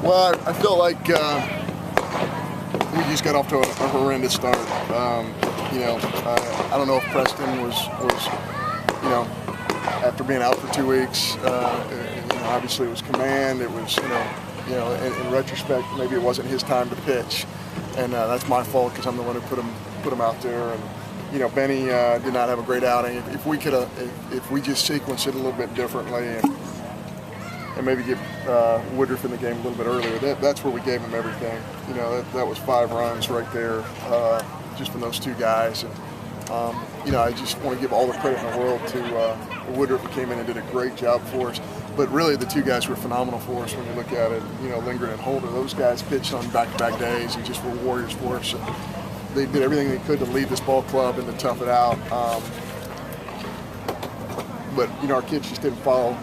Well, I feel like we just got off to a horrendous start. I don't know if Preston was after being out for 2 weeks. Obviously it was command. It was in retrospect maybe it wasn't his time to pitch, and that's my fault because I'm the one who put him out there. And Benny did not have a great outing. If we just sequenced it a little bit differently and maybe get Woodruff in the game a little bit earlier, that's where we gave him everything. That was 5 runs right there, just from those 2 guys. And I just want to give all the credit in the world to Woodruff, who came in and did a great job for us. But really, the 2 guys were phenomenal for us when you look at it. Lindgren and Holder, those guys pitched on back-to-back days and just were warriors for us. And they did everything they could to lead this ball club and to tough it out. But our kids just didn't follow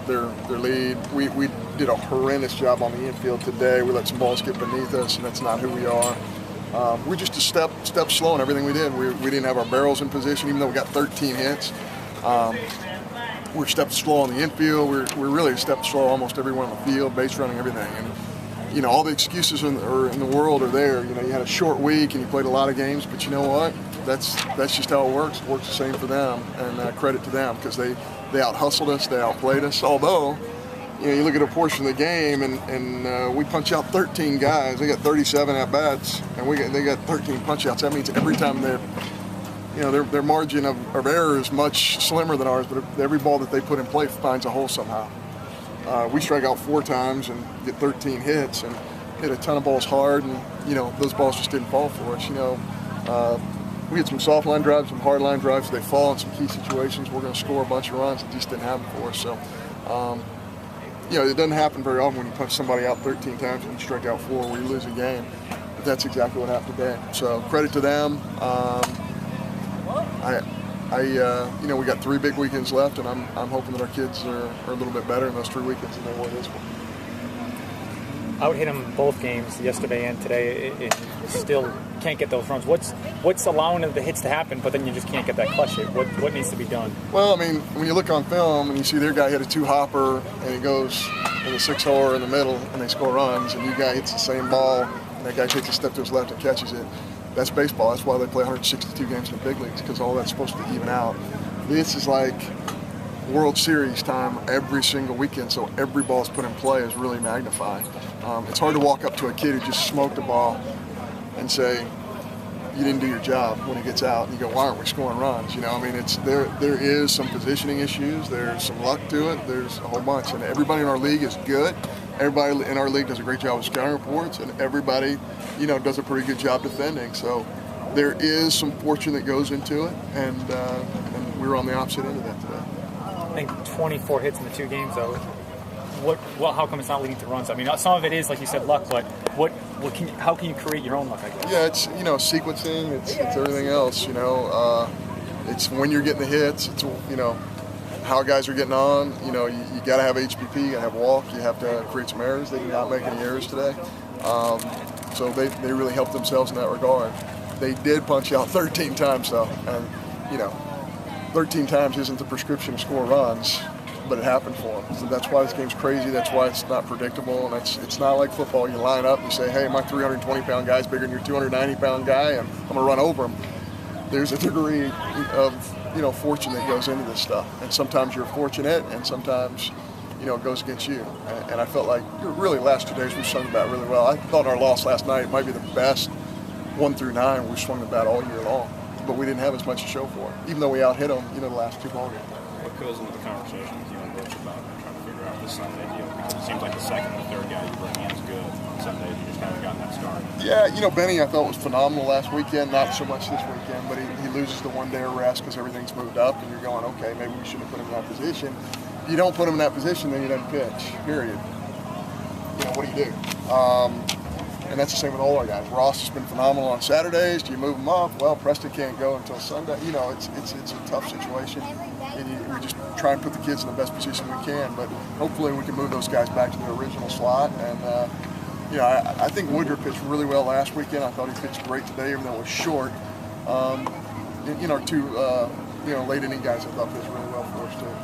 their lead. We did a horrendous job on the infield today. We let some balls get beneath us, and that's not who we are. We're just a step slow in everything we did. We didn't have our barrels in position, even though we got 13 hits. We're a step slow on the infield. We're really a step slow almost everywhere on the field, base running, everything. And all the excuses in the world are there. You had a short week and you played a lot of games, but you know what? That's just how it works. It works the same for them, and credit to them because they out-hustled us, they outplayed us. Although, you look at a portion of the game and we punch out 13 guys. They got 37 at-bats, and they got 13 punch-outs. That means every time their margin of error is much slimmer than ours, but every ball that they put in play finds a hole somehow. We strike out 4 times and get 13 hits and hit a ton of balls hard, and those balls just didn't fall for us. We had some soft line drives, some hard line drives. They fall in some key situations. We're going to score a bunch of runs. It just didn't happen for us. So, it doesn't happen very often when you punch somebody out 13 times and you strike out 4 where you lose a game. But that's exactly what happened today. So credit to them. We got 3 big weekends left, and I'm hoping that our kids are a little bit better in those 3 weekends than they were this one. Out hit him both games, yesterday and today. It still can't get those runs. What's allowing the hits to happen, but then you just can't get that clutch hit? What needs to be done? Well, when you look on film and you see their guy hit a 2-hopper and he goes in the 6-holer in the middle and they score runs, and your guy hits the same ball and that guy takes a step to his left and catches it. That's baseball. That's why they play 162 games in the big leagues, because all that's supposed to even out. This is like World Series time every single weekend, so every ball is put in play is really magnified. It's hard to walk up to a kid who just smoked a ball and say, you didn't do your job when he gets out, and you go, why aren't we scoring runs? There is some positioning issues, there's some luck to it, there's a whole bunch, and everybody in our league is good. Everybody in our league does a great job with scouting reports, and everybody, does a pretty good job defending. So there is some fortune that goes into it, and we were on the opposite end of that today. I think 24 hits in the 2 games, though. How come it's not leading to runs? Some of it is, like you said, luck, but how can you create your own luck, I guess? Yeah, it's sequencing. It's everything else. It's when you're getting the hits. It's how guys are getting on. You got to have HPP, you got to have walk, you have to create some errors. They did not make any errors today, so they really helped themselves in that regard. They did punch out 13 times though, and 13 times isn't the prescription to score runs, but it happened for them. So that's why this game's crazy. That's why it's not predictable, and it's not like football. You line up, you say, hey, my 320-pound guy's bigger than your 290-pound guy, and I'm gonna run over him. There's a degree of fortune that goes into this stuff, and sometimes you're fortunate, and sometimes it goes against you. And I felt like really last 2 days we swung the bat really well. I thought our loss last night might be the best 1 through 9 we swung the bat all year long, but we didn't have as much to show for it, even though we out-hit them the last 2 ball games. What goes into the conversation with you and Butch about trying to figure out this Sunday deal? Because it seems like the second and the third guy you bring in is good. On Sundays you just haven't gotten that start. Yeah, Benny I thought was phenomenal last weekend, not so much this weekend, but he loses the 1 day of rest because everything's moved up, and you're going, okay, maybe we shouldn't have put him in that position. If you don't put him in that position, then he doesn't pitch, period. What do you do? And that's the same with all our guys. Ross has been phenomenal on Saturdays. Do you move him up? Well, Preston can't go until Sunday. It's a tough situation. And we just try and put the kids in the best position we can. But hopefully we can move those guys back to their original slot. And, I think Woodruff pitched really well last weekend. I thought he pitched great today, even though it was short. Our 2, late inning guys I thought pitched really well for us, too.